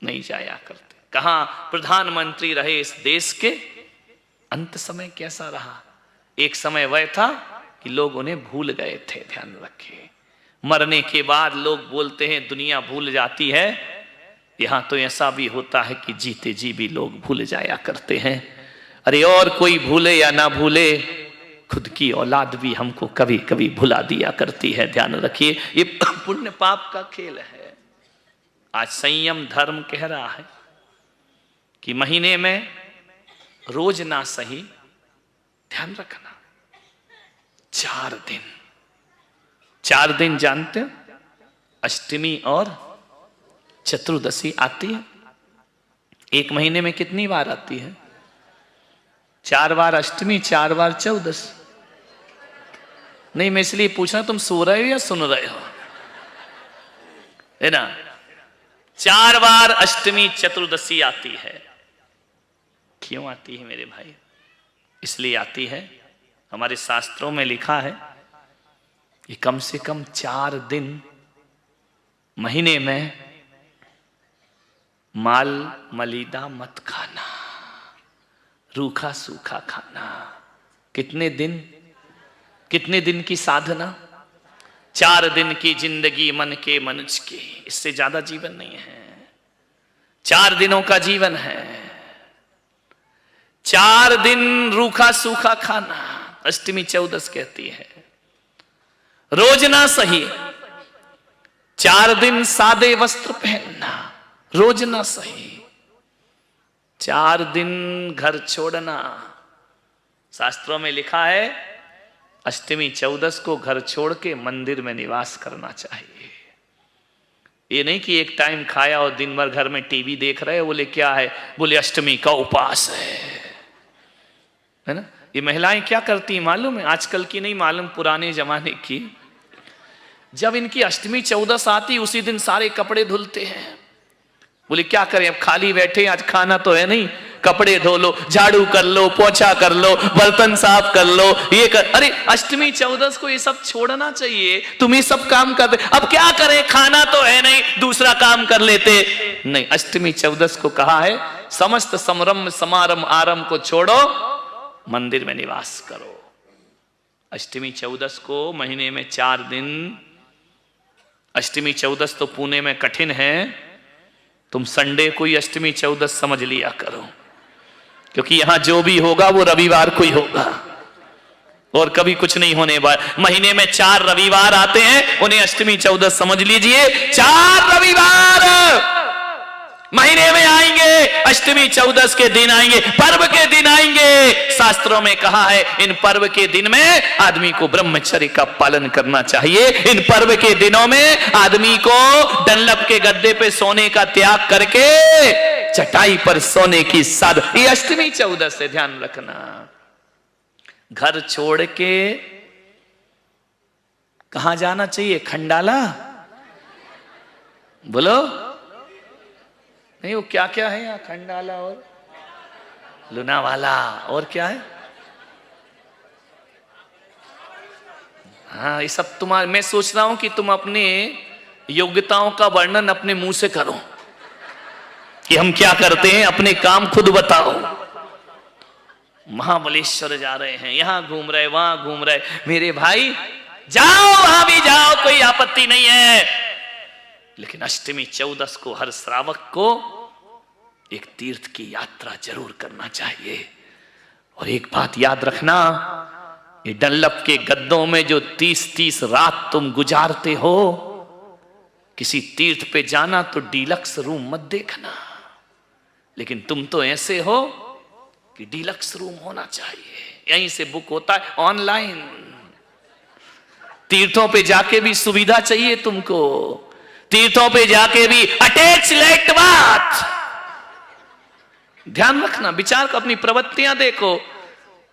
नहीं जाया करते। कहां प्रधानमंत्री रहे इस देश के, अंत समय कैसा रहा। एक समय वह था कि लोग उन्हें भूल गए थे। ध्यान रखें, मरने के बाद लोग बोलते हैं दुनिया भूल जाती है, यहां तो ऐसा भी होता है कि जीते जी भी लोग भूल जाया करते हैं। अरे और कोई भूले या ना भूले, खुद की औलाद भी हमको कभी कभी भुला दिया करती है। ध्यान रखिए, ये पुण्य पाप का खेल है। आज संयम धर्म कह रहा है कि महीने में रोज ना सही, ध्यान रखना, 4 दिन जानते हो, अष्टमी और चतुर्दशी आती है। एक महीने में कितनी बार आती है? 4 बार अष्टमी, 4 बार चौदस। नहीं, मैं इसलिए पूछना, तुम सो रहे हो या सुन रहे हो? है ना, 4 बार अष्टमी चतुर्दशी आती है। क्यों आती है मेरे भाई? इसलिए आती है, हमारे शास्त्रों में लिखा है कि कम से कम 4 दिन महीने में माल मलीदा मत खाना, रूखा सूखा खाना। कितने दिन? कितने दिन की साधना? 4 दिन की जिंदगी मन के मनुष्य की, इससे ज्यादा जीवन नहीं है। 4 दिनों का जीवन है। 4 दिन रूखा सूखा खाना, अष्टमी चौदस कहती है। रोज ना सही, 4 दिन सादे वस्त्र पहनना, रोज ना सही। 4 दिन घर छोड़ना। शास्त्रों में लिखा है अष्टमी चौदस को घर छोड़ के मंदिर में निवास करना चाहिए। ये नहीं कि एक टाइम खाया और दिन भर घर में टीवी देख रहे हो, बोले क्या है, बोले अष्टमी का उपवास है ना। ये महिलाएं क्या करती मालूम है? आजकल की नहीं मालूम, पुराने जमाने की। जब इनकी अष्टमी चौदस आती, उसी दिन सारे कपड़े धुलते हैं। बोले क्या करें, अब खाली बैठे, आज खाना तो है नहीं, कपड़े धो लो, झाड़ू कर लो, पोछा कर लो, बर्तन साफ कर लो, ये कर। अरे अष्टमी चौदस को ये सब छोड़ना चाहिए, तुम ये सब काम करते, अब क्या करें, खाना तो है नहीं, दूसरा काम कर लेते। नहीं, अष्टमी चौदस को कहा है समस्त समरम समारंभ आरंभ को छोड़ो, मंदिर में निवास करो। अष्टमी चौदस को महीने में 4 दिन। अष्टमी चौदस तो पुणे में कठिन है, तुम संडे को ही अष्टमी चौदस समझ लिया करो, क्योंकि यहां जो भी होगा वो रविवार को ही होगा और कभी कुछ नहीं होने वाला। महीने में 4 रविवार आते हैं, उन्हें अष्टमी चौदस समझ लीजिए। 4 रविवार महीने में आएंगे, अष्टमी चौदस के दिन आएंगे, पर्व के दिन आएंगे। शास्त्रों में कहा है इन पर्व के दिन में आदमी को ब्रह्मचर्य का पालन करना चाहिए। इन पर्व के दिनों में आदमी को डंलप के गद्दे पे सोने का त्याग करके चटाई पर सोने की साध, ये अष्टमी चौदस से ध्यान रखना। घर छोड़ के कहां जाना चाहिए? खंडाला? बोलो नहीं, वो क्या क्या है यहाँ? खंडाला और लुनावाला, और क्या है? हाँ, ये सब तुम्हारे। मैं सोच रहा हूं कि तुम अपने योग्यताओं का वर्णन अपने मुंह से करो कि हम क्या करते हैं, अपने काम खुद बताओ। महाबलेश्वर जा रहे हैं, यहां घूम रहे, वहां घूम रहे। मेरे भाई जाओ, वहां भी जाओ, कोई आपत्ति नहीं है, लेकिन अष्टमी चौदस को हर श्रावक को एक तीर्थ की यात्रा जरूर करना चाहिए। और एक बात याद रखना, ये डंलप के गद्दों में जो 30-30 रात तुम गुजारते हो, किसी तीर्थ पे जाना तो डीलक्स रूम मत देखना। लेकिन तुम तो ऐसे हो कि डीलक्स रूम होना चाहिए, यहीं से बुक होता है ऑनलाइन। तीर्थों पे जाके भी सुविधा चाहिए तुमको, तीर्थों पे जाके भी अटैच लेट बात। ध्यान रखना, विचार को, अपनी प्रवृत्तियां देखो।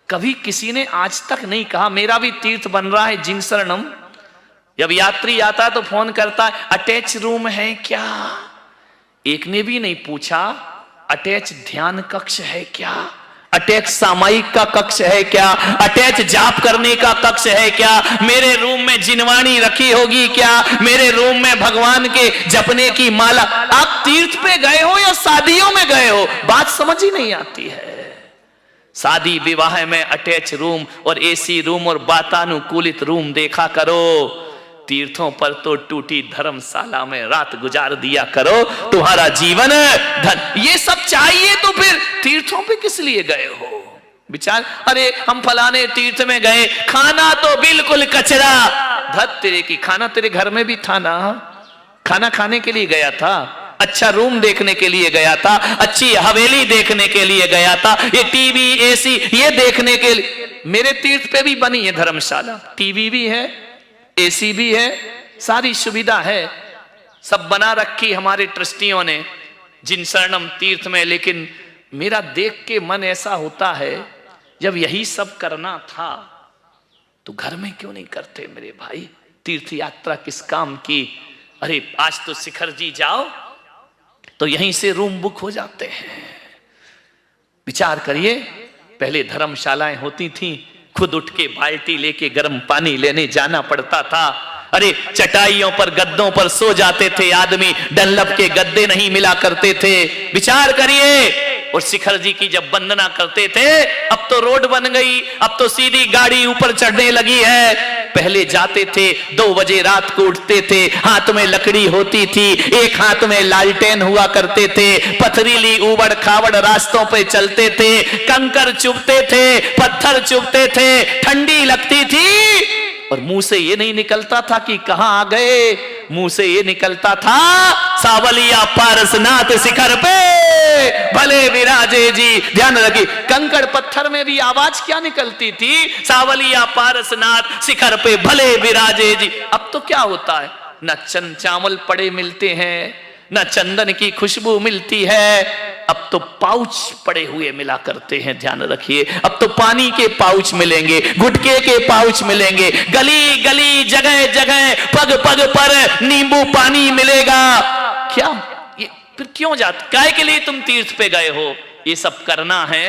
कभी किसी ने आज तक नहीं कहा मेरा भी तीर्थ बन रहा है जिन शरणम। जब यात्री आता है तो फोन करता है अटैच रूम है क्या, एक ने भी नहीं पूछा अटैच ध्यान कक्ष है क्या, अटैच सामायिक का कक्ष है क्या, अटैच जाप करने का कक्ष है क्या, मेरे रूम में जिनवाणी रखी होगी क्या, मेरे रूम में भगवान के जपने की माला। आप तीर्थ पे गए हो या शादियों में गए हो, बात समझ ही नहीं आती है। शादी विवाह में अटैच रूम और एसी रूम और वातानुकूलित रूम देखा करो, तीर्थों पर तो टूटी धर्मशाला में रात गुजार दिया करो, तुम्हारा जीवन धन। ये सब चाहिए तो फिर तीर्थों पे किस लिए गए हो? विचार, अरे हम फलाने तीर्थ में गए, खाना तो बिल्कुल कचरा। धत तेरे की, खाना तेरे घर में भी था ना, खाना खाने के लिए गया था, अच्छा रूम देखने के लिए गया था, अच्छी हवेली देखने के लिए गया था, ये टीवी एसी ये देखने के लिए। मेरे तीर्थ पे भी बनी है धर्मशाला, टीवी भी है, एसी भी है, सारी सुविधा है, सब बना रखी हमारे ट्रस्टियों ने जिन शरणम तीर्थ में। लेकिन मेरा देख के मन ऐसा होता है, जब यही सब करना था तो घर में क्यों नहीं करते मेरे भाई? तीर्थ यात्रा किस काम की? अरे आज तो शिखर जी जाओ तो यहीं से रूम बुक हो जाते हैं। विचार करिए, पहले धर्मशालाएं होती थी, खुद उठ के बाल्टी लेके गर्म पानी लेने जाना पड़ता था। अरे चटाइयों पर गद्दों पर सो जाते थे आदमी, डनलप के गद्दे नहीं मिला करते थे। विचार करिए, और शिखर जी की जब वंदना करते थे, अब तो रोड बन गई, अब तो सीधी गाड़ी ऊपर चढ़ने लगी है। पहले जाते थे 2 बजे रात को उठते थे, हाथ में लकड़ी होती थी, एक हाथ में लालटेन हुआ करते थे, पथरीली उबड़ खाबड़ रास्तों पे चलते थे, कंकर चुभते थे, पत्थर चुभते थे, ठंडी लगती थी और मुंह से ये नहीं निकलता था कि कहां आ गए, मुंह से ये निकलता था सावलिया पारसनाथ शिखर पे भले विराजे जी। ध्यान रखिए, कंकड़ पत्थर में भी आवाज क्या निकलती थी? सावलिया पारसनाथ शिखर पे भले विराजे जी। अब तो क्या होता है, न चंद चावल पड़े मिलते हैं, न चंदन की खुशबू मिलती है, अब तो पाउच पड़े हुए मिला करते हैं। ध्यान रखिए, अब तो पानी के पाउच मिलेंगे, गुटके के पाउच मिलेंगे, गली गली जगह जगह पग पग पर नींबू पानी मिलेगा। क्या ये फिर क्यों जाते? काय के लिए तुम तीर्थ पे गए हो? ये सब करना है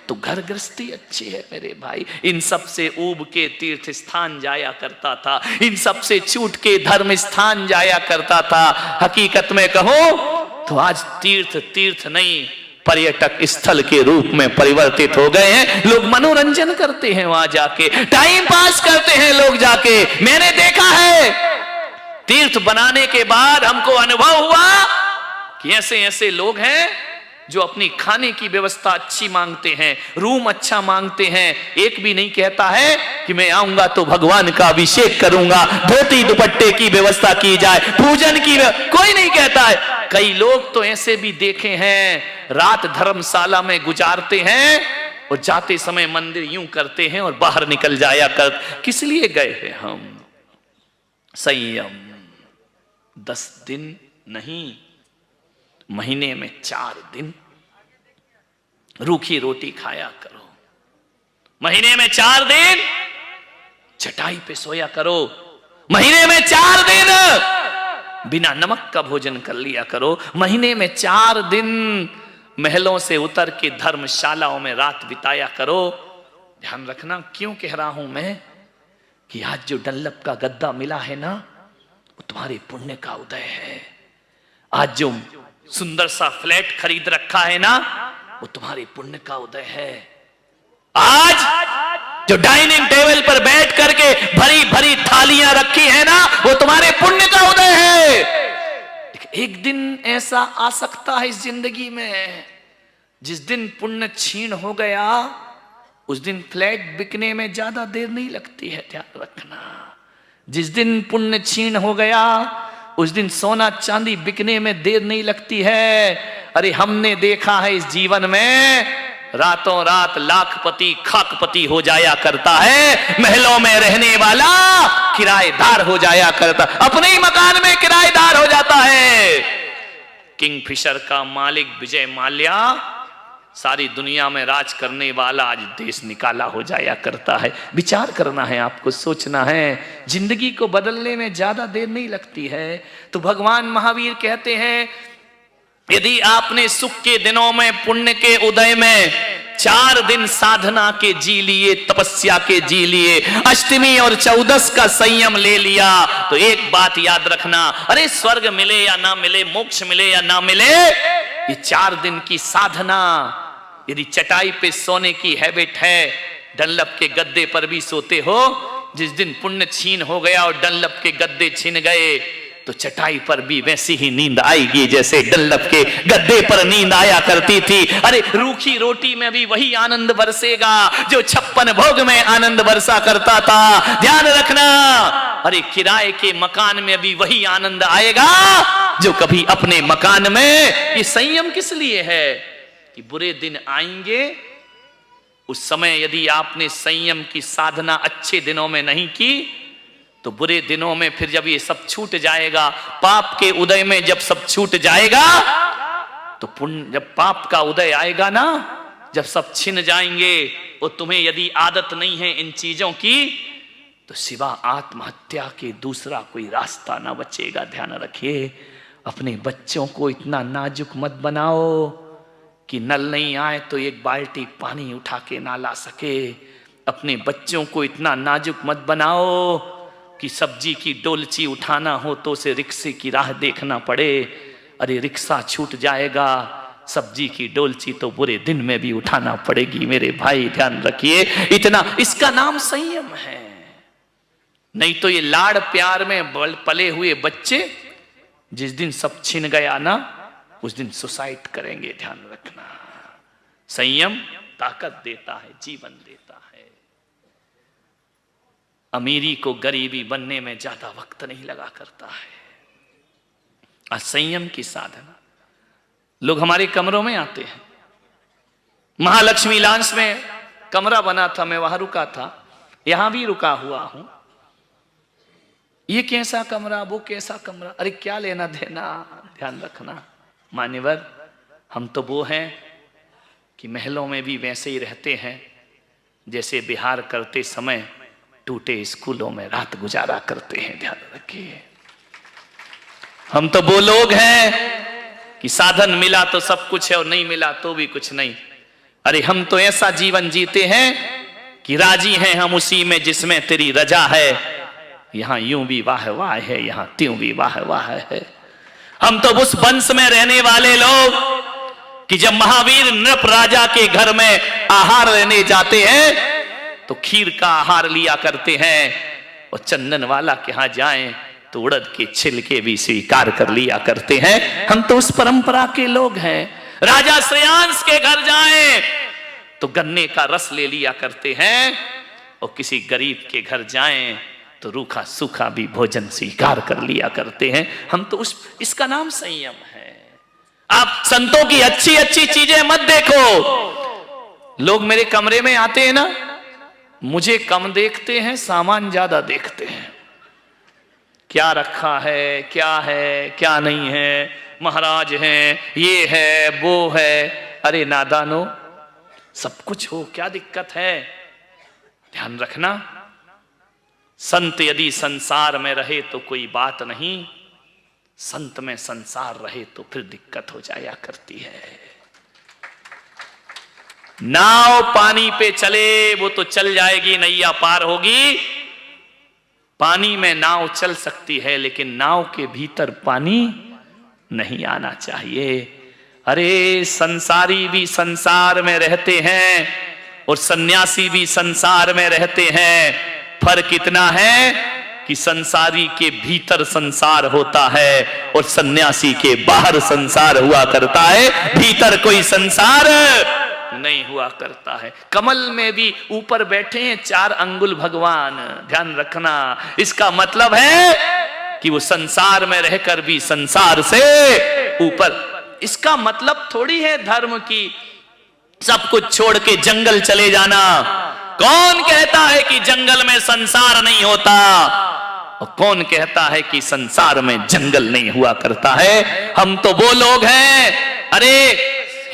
तो घर गृहस्थी अच्छी है मेरे भाई। इन सब से ऊब के तीर्थ स्थान जाया करता था, इन सब से छूट के धर्म स्थान जाया करता था। हकीकत में कहो तो आज तीर्थ तीर्थ नहीं, पर्यटक स्थल के रूप में परिवर्तित हो गए हैं। लोग मनोरंजन करते हैं वहां जाके, टाइम पास करते हैं लोग जाके। मैंने देखा है, तीर्थ बनाने के बाद हमको अनुभव हुआ कि ऐसे ऐसे लोग हैं जो अपनी खाने की व्यवस्था अच्छी मांगते हैं, रूम अच्छा मांगते हैं। एक भी नहीं कहता है कि मैं आऊंगा तो भगवान का अभिषेक करूंगा, धोती दुपट्टे की व्यवस्था की जाए, पूजन की कोई नहीं कहता है। कई लोग तो ऐसे भी देखे हैं, रात धर्मशाला में गुजारते हैं और जाते समय मंदिर यूं करते हैं और बाहर निकल जाया कर। किस लिए गए हैं हम? संयम। 10 दिन नहीं, महीने में 4 दिन रूखी रोटी खाया करो, महीने में 4 दिन चटाई पे सोया करो, महीने में 4 दिन बिना नमक का भोजन कर लिया करो, महीने में 4 दिन महलों से उतर के धर्मशालाओं में रात बिताया करो। ध्यान रखना, क्यों कह रहा हूं मैं कि आज जो डनलप का गद्दा मिला है ना, वो तुम्हारे पुण्य का उदय है। आज जो सुंदर सा फ्लैट खरीद रखा है ना, वो तुम्हारे पुण्य का उदय है। आज जो डाइनिंग टेबल पर बैठ करके भरी भरी थालियां रखी है ना, वो तुम्हारे पुण्य का उदय है। एक दिन ऐसा आ सकता है इस जिंदगी में, जिस दिन पुण्य छीन हो गया, उस दिन फ्लैट बिकने में ज्यादा देर नहीं लगती है। ध्यान रखना, जिस दिन पुण्य छीन हो गया, उस दिन सोना चांदी बिकने में देर नहीं लगती है। अरे हमने देखा है इस जीवन में रातों रात लाखपति खाकपति हो जाया करता है, महलों में रहने वाला किराएदार हो जाया करता, अपने ही मकान में किराएदार हो जाता है। किंगफिशर का मालिक विजय माल्या सारी दुनिया में राज करने वाला आज देश निकाला हो जाया करता है। विचार करना है, आपको सोचना है, जिंदगी को बदलने में ज्यादा देर नहीं लगती है। तो भगवान महावीर कहते हैं, यदि आपने सुख के दिनों में, पुण्य के उदय में 4 दिन साधना के जी लिए, तपस्या के जी लिए, अष्टमी और 14 का संयम ले लिया, तो एक बात याद रखना, अरे स्वर्ग मिले या ना मिले, मोक्ष मिले या ना मिले, ये 4 दिन की साधना, यदि चटाई पे सोने की हैबिट है, डंलप के गद्दे पर भी सोते हो, जिस दिन पुण्य छीन हो गया और डंलप के गद्दे छिन गए, तो चटाई पर भी वैसी ही नींद आएगी जैसे डंलप के गद्दे पर नींद आया करती थी। अरे रूखी रोटी में भी वही आनंद बरसेगा जो 56 भोग में आनंद बरसा करता था। ध्यान रखना, अरे किराए के मकान में भी वही आनंद आएगा जो कभी अपने मकान में। ये संयम किस लिए है कि बुरे दिन आएंगे, उस समय यदि आपने संयम की साधना अच्छे दिनों में नहीं की, तो बुरे दिनों में फिर जब ये सब छूट जाएगा, पाप के उदय में जब सब छूट जाएगा, तो पुण्य, जब पाप का उदय आएगा ना, जब सब छिन जाएंगे, और तुम्हें यदि आदत नहीं है इन चीजों की, तो सिवा आत्महत्या के दूसरा कोई रास्ता ना बचेगा। ध्यान रखिए, अपने बच्चों को इतना नाजुक मत बनाओ कि नल नहीं आए तो एक बाल्टी पानी उठा के ना ला सके। अपने बच्चों को इतना नाजुक मत बनाओ कि सब्जी की डोलची उठाना हो तो उसे रिक्शे की राह देखना पड़े। अरे रिक्शा छूट जाएगा, सब्जी की डोलची तो बुरे दिन में भी उठाना पड़ेगी। मेरे भाई ध्यान रखिए, इतना, इसका नाम संयम है। नहीं तो ये लाड़ प्यार में पले हुए बच्चे जिस दिन सब छिन गया ना, उस दिन सुसाइड करेंगे। ध्यान रखना, संयम ताकत देता है, जीवन देता है। अमीरी को गरीबी बनने में ज्यादा वक्त नहीं लगा करता है। असंयम की साधना, लोग हमारे कमरों में आते हैं। महालक्ष्मी लॉन्स में कमरा बना था, मैं वहां रुका था, यहां भी रुका हुआ हूं। ये कैसा कमरा, वो कैसा कमरा, अरे क्या लेना देना। ध्यान रखना मान्यवर, हम तो वो हैं कि महलों में भी वैसे ही रहते हैं जैसे बिहार करते समय टूटे स्कूलों में रात गुजारा करते हैं। ध्यान रखिए, हम तो वो लोग हैं कि साधन मिला तो सब कुछ है और नहीं मिला तो भी कुछ नहीं। अरे हम तो ऐसा जीवन जीते हैं कि राजी हैं हम उसी में जिसमें तेरी रजा है। यहां यूं भी वाह वाह है, यहां त्यों भी वाह वाह है। हम तो उस वंश में रहने वाले लोग कि जब महावीर नृप राजा के घर में आहार लेने जाते हैं तो खीर का आहार लिया करते हैं, और चंदन वाला के यहां जाएं तो उड़द के छिलके भी स्वीकार कर लिया करते हैं। हम तो उस परंपरा के लोग हैं। राजा श्रेयांश के घर जाएं तो गन्ने का रस ले लिया करते हैं, और किसी गरीब के घर जाएं तो रूखा सूखा भी भोजन स्वीकार कर लिया करते हैं। हम तो इसका नाम संयम है। आप संतों की अच्छी अच्छी चीजें मत देखो। लोग मेरे कमरे में आते हैं ना, मुझे कम देखते हैं, सामान ज्यादा देखते हैं। क्या रखा है, क्या नहीं है, महाराज हैं, ये है, वो है। अरे नादानो, सब कुछ हो, क्या दिक्कत है। ध्यान रखना, संत यदि संसार में रहे तो कोई बात नहीं, संत में संसार रहे तो फिर दिक्कत हो जाया करती है। नाव पानी पे चले वो तो चल जाएगी, नैया पार होगी। पानी में नाव चल सकती है, लेकिन नाव के भीतर पानी नहीं आना चाहिए। अरे संसारी भी संसार में रहते हैं और सन्यासी भी संसार में रहते हैं। फर्क इतना है कि संसारी के भीतर संसार होता है और सन्यासी के बाहर संसार हुआ करता है, भीतर कोई संसार नहीं हुआ करता है। कमल में भी ऊपर बैठे हैं 4 अंगुल भगवान। ध्यान रखना, इसका मतलब है कि वो संसार में रहकर भी संसार से ऊपर। इसका मतलब थोड़ी है धर्म की सब कुछ छोड़ के जंगल चले जाना। कौन कहता है कि जंगल में संसार नहीं होता, और कौन कहता है कि संसार में जंगल नहीं हुआ करता है? हम तो वो लोग हैं, अरे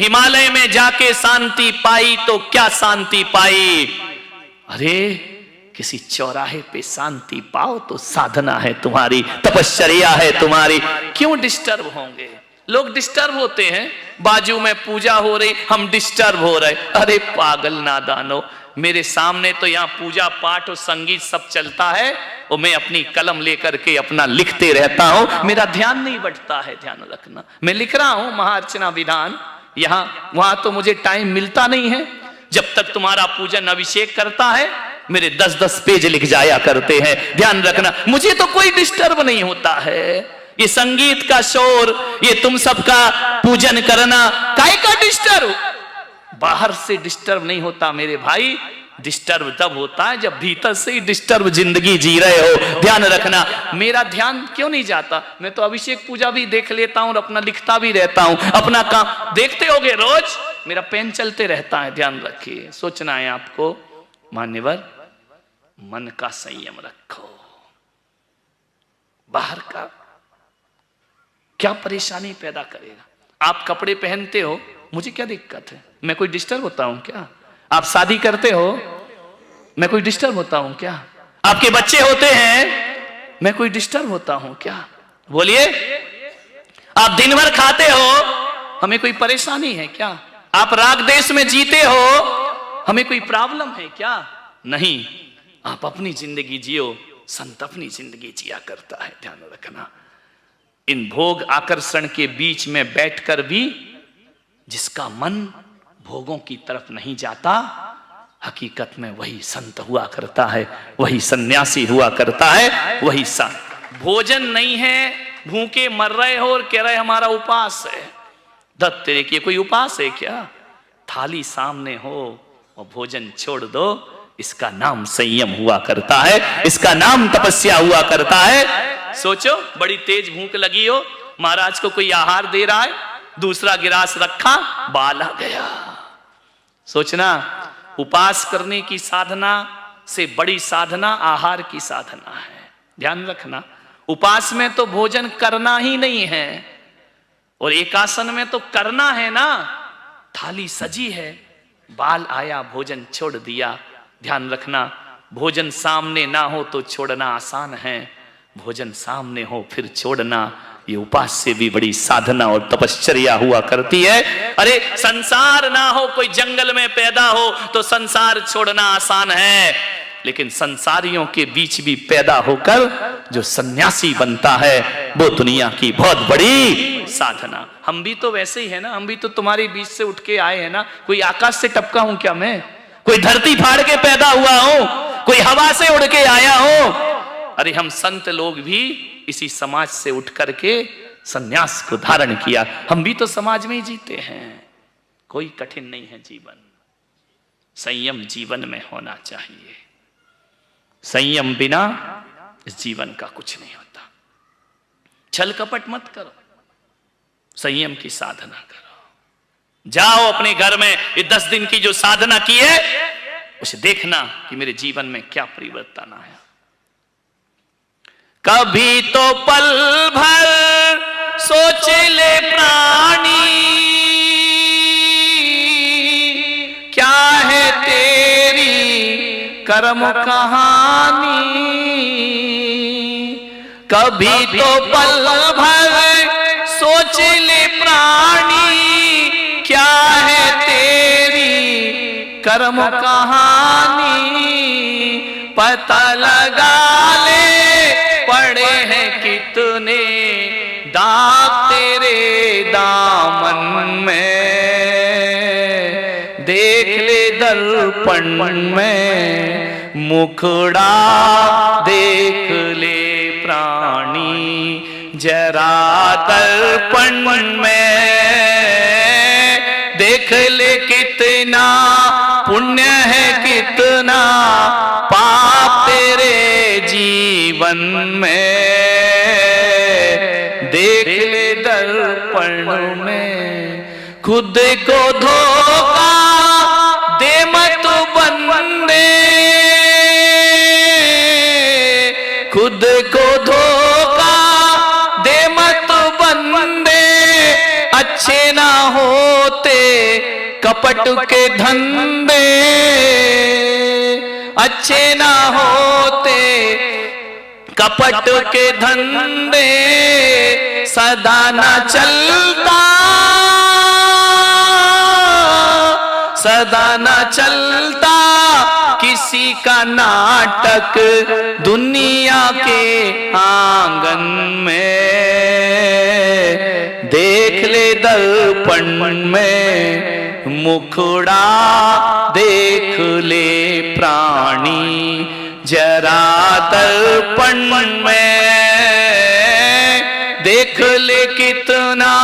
हिमालय में जाके शांति पाई तो क्या शांति पाई, अरे किसी चौराहे पे शांति पाओ तो साधना है तुम्हारी, तपश्चर्या है तुम्हारी। क्यों डिस्टर्ब होंगे? लोग डिस्टर्ब होते हैं, बाजू में पूजा हो रही, हम डिस्टर्ब हो रहे। अरे पागल नादानो, मेरे सामने तो यहाँ पूजा पाठ और संगीत सब चलता है, और मैं अपनी कलम लेकर के अपना लिखते रहता हूं, मेरा ध्यान नहीं बटता है। ध्यान रखना, मैं लिख रहा हूं महाअर्चना विधान, यहाँ वहां तो मुझे टाइम मिलता नहीं है। जब तक तुम्हारा पूजन अभिषेक करता है, मेरे 10-10 पेज लिख जाया करते हैं। ध्यान रखना, मुझे तो कोई डिस्टर्ब नहीं होता है। ये संगीत का शोर, ये तुम सबका पूजन करना, काय का डिस्टर्ब? बाहर से डिस्टर्ब नहीं होता मेरे भाई, डिस्टर्ब तब होता है जब भीतर से ही डिस्टर्ब जिंदगी जी रहे हो। ध्यान रखना, मेरा ध्यान क्यों नहीं जाता? मैं तो अभिषेक पूजा भी देख लेता हूं और अपना लिखता भी रहता हूं, अपना काम देखते होगे रोज, मेरा पेन चलते रहता है। ध्यान रखिए, सोचना है आपको मान्यवर, मन का संयम रखो। बाहर का क्या परेशानी पैदा करेगा? आप कपड़े पहनते हो, मुझे क्या दिक्कत है? मैं कोई डिस्टर्ब होता हूं क्या? आप शादी करते हो, मैं कोई डिस्टर्ब होता हूं क्या? आपके बच्चे होते हैं, मैं कोई डिस्टर्ब होता हूं क्या? बोलिए। आप दिन भर खाते हो, हमें कोई परेशानी है क्या? आप राग देश में जीते हो, हमें कोई प्रॉब्लम है क्या? नहीं, आप अपनी जिंदगी जियो, संत अपनी जिंदगी जिया करता है। ध्यान रखना, इन भोग आकर्षण के बीच में बैठकर भी जिसका मन भोगों की तरफ नहीं जाता, हकीकत में वही संत हुआ करता है, वही सन्यासी हुआ करता है, वही संत। भोजन नहीं है, भूखे मर रहे हो और कह रहे हमारा उपास है। दत्त तेरे की कोई उपास है क्या? थाली सामने हो और भोजन छोड़ दो, इसका नाम संयम हुआ करता है, इसका नाम तपस्या हुआ करता है। सोचो, बड़ी तेज भूख लगी हो, महाराज को कोई आहार दे रहा है, दूसरा गिलास रखा, बाल आ गया। सोचना, उपास करने की साधना से बड़ी साधना आहार की साधना है। ध्यान रखना, उपास में तो भोजन करना ही नहीं है, और एकासन में तो करना है ना। थाली सजी है, बाल आया, भोजन छोड़ दिया। ध्यान रखना, भोजन सामने ना हो तो छोड़ना आसान है, भोजन सामने हो फिर छोड़ना, ये उपास से भी बड़ी साधना और तपश्चर्या हुआ करती है। अरे संसार ना हो, कोई जंगल में पैदा हो तो संसार छोड़ना आसान है, लेकिन संसारियों के बीच भी पैदा होकर जो सन्यासी बनता है, वो दुनिया की बहुत बड़ी साधना। हम भी तो वैसे ही है ना, हम भी तो तुम्हारे बीच से उठ के आए हैं ना। कोई आकाश से टपका हूं क्या मैं? कोई धरती फाड़ के पैदा हुआ हूं? कोई हवा से उड़ के आया हूं? अरे हम संत लोग भी इसी समाज से उठ करके सन्यास को धारण किया। हम भी तो समाज में ही जीते हैं, कोई कठिन नहीं है जीवन। संयम जीवन में होना चाहिए, संयम बिना इस जीवन का कुछ नहीं होता। छल कपट मत करो, संयम की साधना करो। जाओ अपने घर में, ये 10 दिन की जो साधना की है, उसे देखना कि मेरे जीवन में क्या परिवर्तन आया। कभी तो पल भर सोच ले प्राणी, क्या है तेरी कर्म कहानी। कभी तो पल भर सोच ले प्राणी, क्या है तेरी कर्म कहानी। पता लगा ले पड़े हैं कितने दाग तेरे दामन में, देख ले दर्पण में मुखड़ा देख ले प्राणी, जरा दर्पण में देख ले कितना पुण्य है, कितना पाप तेरे जीवन में, देख ले दर्पण में। खुद को धोखा होते कपट के धंधे, अच्छे ना होते कपट के धंधे, सदा ना चलता, सदा ना चलता किसी का नाटक दुनिया के आंगन में। देख ले दर्पण में मुखड़ा, देख ले प्राणी जरा दर्पण में, देख ले कितना